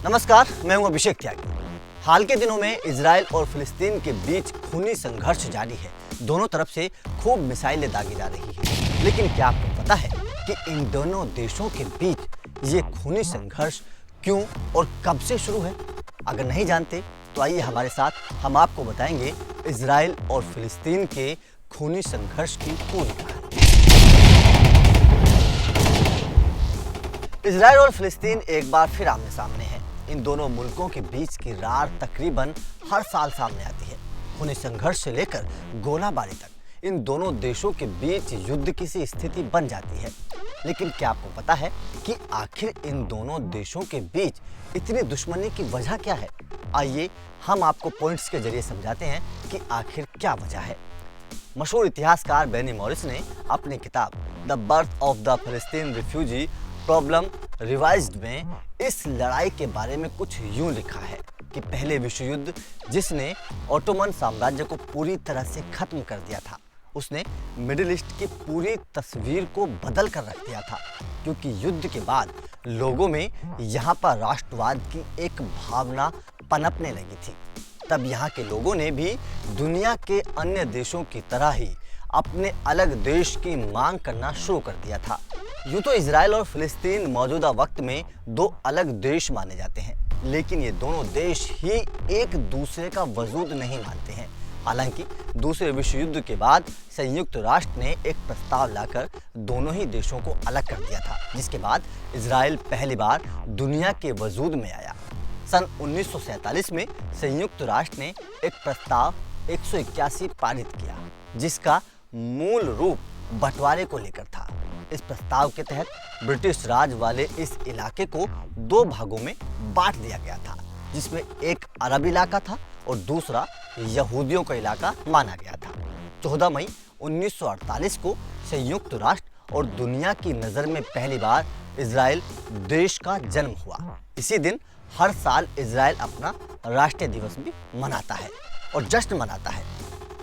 नमस्कार, मैं हूं अभिषेक त्यागी। हाल के दिनों में इजराइल और फिलिस्तीन के बीच खूनी संघर्ष जारी है। दोनों तरफ से खूब मिसाइलें दागी जा रही है। लेकिन क्या आपको पता है कि इन दोनों देशों के बीच ये खूनी संघर्ष क्यों और कब से शुरू है? अगर नहीं जानते तो आइए हमारे साथ, हम आपको बताएंगे इजराइल और फिलिस्तीन के खूनी संघर्ष की पूरी कहानी। इजराइल और फिलिस्तीन एक बार फिर आमने सामने हैं। इन दोनों मुल्कों के बीच की रार तकरीबन हर साल सामने आती है। खूनी संघर्ष से लेकर गोलाबारी तक इन दोनों देशों के बीच युद्ध की सी स्थिति बन जाती है। लेकिन क्या आपको पता है कि आखिर इन दोनों देशों के बीच इतनी दुश्मनी की वजह क्या है? आइए हम आपको पॉइंट्स के जरिए समझाते हैं कि आखिर क्या वजह है। मशहूर इतिहासकार बेनी मॉरिस ने अपनी किताब द बर्थ ऑफ द फिलिस्तीन रिफ्यूजी प्रॉब्लम रिवाइज्ड में इस लड़ाई के बारे में कुछ यूं लिखा है कि पहले विश्व युद्ध, जिसने ओटोमन साम्राज्य को पूरी तरह से खत्म कर दिया था, उसने मिडिल ईस्ट की पूरी तस्वीर को बदल कर रख दिया था। क्योंकि युद्ध के बाद लोगों में यहाँ पर राष्ट्रवाद की एक भावना पनपने लगी थी। तब यहाँ के लोगों ने भी दुनिया के अन्य देशों की तरह ही अपने अलग देश की मांग करना शुरू कर दिया था। यूं तो इजराइल और फिलिस्तीन मौजूदा वक्त में दो अलग देश माने जाते हैं, लेकिन ये दोनों देश ही एक दूसरे का वजूद नहीं मानते हैं। हालांकि दूसरे विश्व युद्ध के बाद संयुक्त राष्ट्र ने एक प्रस्ताव लाकर दोनों ही देशों को अलग कर दिया था, जिसके बाद इजराइल पहली बार दुनिया के वजूद में आया। सन 1947 में संयुक्त राष्ट्र ने एक प्रस्ताव 181 पारित किया, जिसका मूल रूप बंटवारे को लेकर था। इस प्रस्ताव के तहत ब्रिटिश राज वाले इस इलाके को दो भागों में बांट दिया गया था, जिसमें एक अरब इलाका था और दूसरा यहूदियों का इलाका माना गया था। 14 मई 1948 को संयुक्त राष्ट्र और दुनिया की नज़र में पहली बार इजराइल देश का जन्म हुआ। इसी दिन हर साल इजराइल अपना राष्ट्रीय दिवस भी मनाता है और जश्न मनाता है।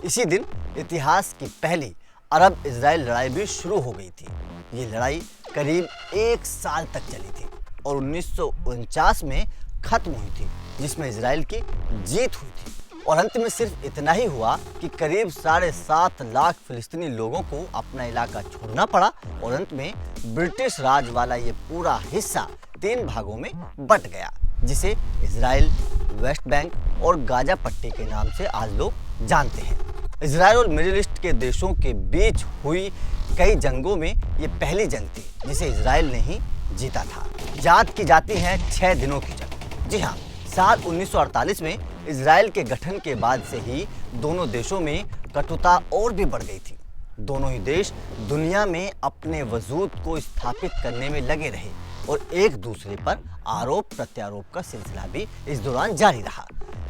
इसी दिन इतिहास की पहली अरब इजराइल लड़ाई भी शुरू हो गई थी। ये लड़ाई करीब 1 साल तक चली थी और 1949 में खत्म हुई थी, जिसमें इजराइल की जीत हुई थी। और अंत में सिर्फ इतना ही हुआ कि करीब 7.5 लाख फिलिस्तीनी लोगों को अपना इलाका छोड़ना पड़ा और अंत में ब्रिटिश राज वाला ये पूरा हिस्सा 3 भागों में बंट गया, जिसे इजराइल, वेस्ट बैंक और गाजा पट्टी के नाम से आज लोग जानते हैं। इजराइल और मिडिल ईस्ट के देशों के बीच हुई कई जंगों में ये पहली जंग थी जिसे इजराइल ने ही जीता था। याद की जाती है 6 दिनों की जंग। जी हाँ, साल 1948 में इजराइल के गठन के बाद से ही दोनों देशों में कटुता और भी बढ़ गई थी। दोनों ही देश दुनिया में अपने वजूद को स्थापित करने में लगे रहे और एक दूसरे पर आरोप प्रत्यारोप का सिलसिला भी इस दौरान जारी रहा।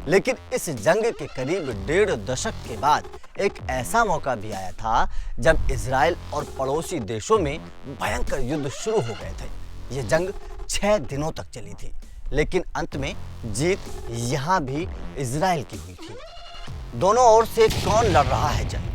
लेकिन इस जंग के करीब 1.5 दशक के बाद एक ऐसा मौका भी आया था जब इजराइल और पड़ोसी देशों में भयंकर युद्ध शुरू हो गए थे। ये जंग 6 दिनों तक चली थी, लेकिन अंत में जीत यहाँ भी इजराइल की हुई थी। दोनों ओर से कौन लड़ रहा है जंग,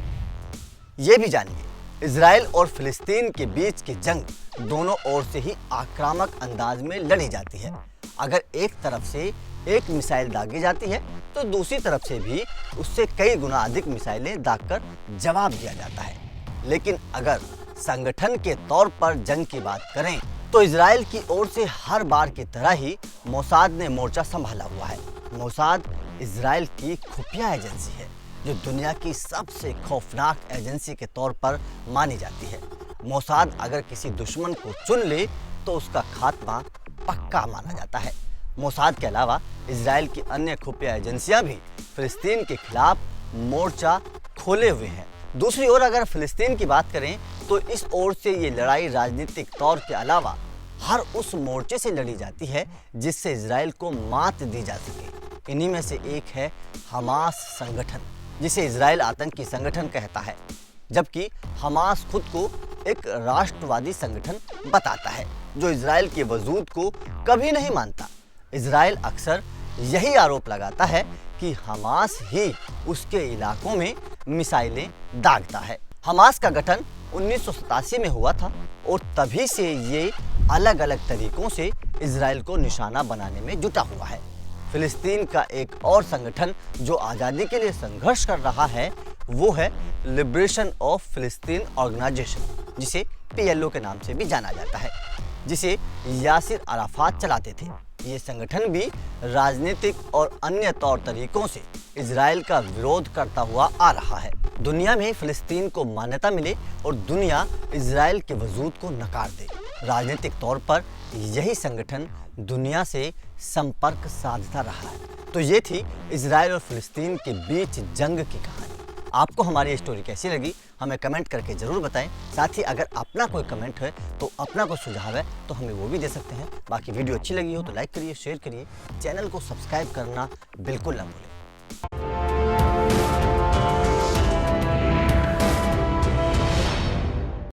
ये भी जानिए। इजराइल और फिलिस्तीन के बीच की जंग दोनों ओर से ही आक्रामक अंदाज में लड़ी जाती है। अगर एक तरफ से एक मिसाइल दागी जाती है तो दूसरी तरफ से भी उससे कई गुना अधिक मिसाइलें दागकर जवाब दिया जाता है। लेकिन अगर संगठन के तौर पर जंग की बात करें तो इजराइल की ओर से हर बार की तरह ही मोसाद ने मोर्चा संभाला हुआ है। मोसाद इजराइल की खुफिया एजेंसी है जो दुनिया की सबसे खौफनाक एजेंसी के तौर पर मानी जाती है। मोसाद अगर किसी दुश्मन को चुन ले तो उसका खात्मा पक्का माना जाता है। मोसाद के अलावा इजराइल की अन्य खुफिया एजेंसियां भी फिलिस्तीन के खिलाफ मोर्चा खोले हुए हैं। दूसरी ओर अगर फिलिस्तीन की बात करें तो इस ओर से ये लड़ाई राजनीतिक तौर के अलावा हर उस मोर्चे से लड़ी जाती है जिससे इजराइल को मात दी जा सके। इन्हीं में से एक है हमास संगठन, जिसे इजराइल आतंकी संगठन कहता है, जबकि हमास खुद को एक राष्ट्रवादी संगठन बताता है जो इजराइल के वजूद को कभी नहीं मानता। इजराइल अक्सर यही आरोप लगाता है कि हमास ही उसके इलाकों में मिसाइलें दागता है। हमास का गठन 1987 में हुआ था और तभी से ये अलग अलग तरीकों से इजराइल को निशाना बनाने में जुटा हुआ है। फिलिस्तीन का एक और संगठन जो आज़ादी के लिए संघर्ष कर रहा है वो है लिबरेशन ऑफ फिलिस्तीन ऑर्गेनाइजेशन, जिसे PLO के नाम से भी जाना जाता है, जिसे यासिर अराफात चलाते थे। ये संगठन भी राजनीतिक और अन्य तौर तरीकों से इजराइल का विरोध करता हुआ आ रहा है। दुनिया में फिलिस्तीन को मान्यता मिले और दुनिया इजराइल के वजूद को नकार दे। राजनीतिक तौर पर यही संगठन दुनिया से संपर्क साधता रहा है। तो ये थी इजराइल और फिलिस्तीन के बीच जंग की कहानी। आपको हमारी स्टोरी कैसी लगी हमें कमेंट करके ज़रूर बताएं। साथ ही अगर अपना कोई कमेंट है तो अपना कोई सुझाव है तो हमें वो भी दे सकते हैं। बाकी वीडियो अच्छी लगी हो तो लाइक करिए, शेयर करिए, चैनल को सब्सक्राइब करना बिल्कुल ना भूलें।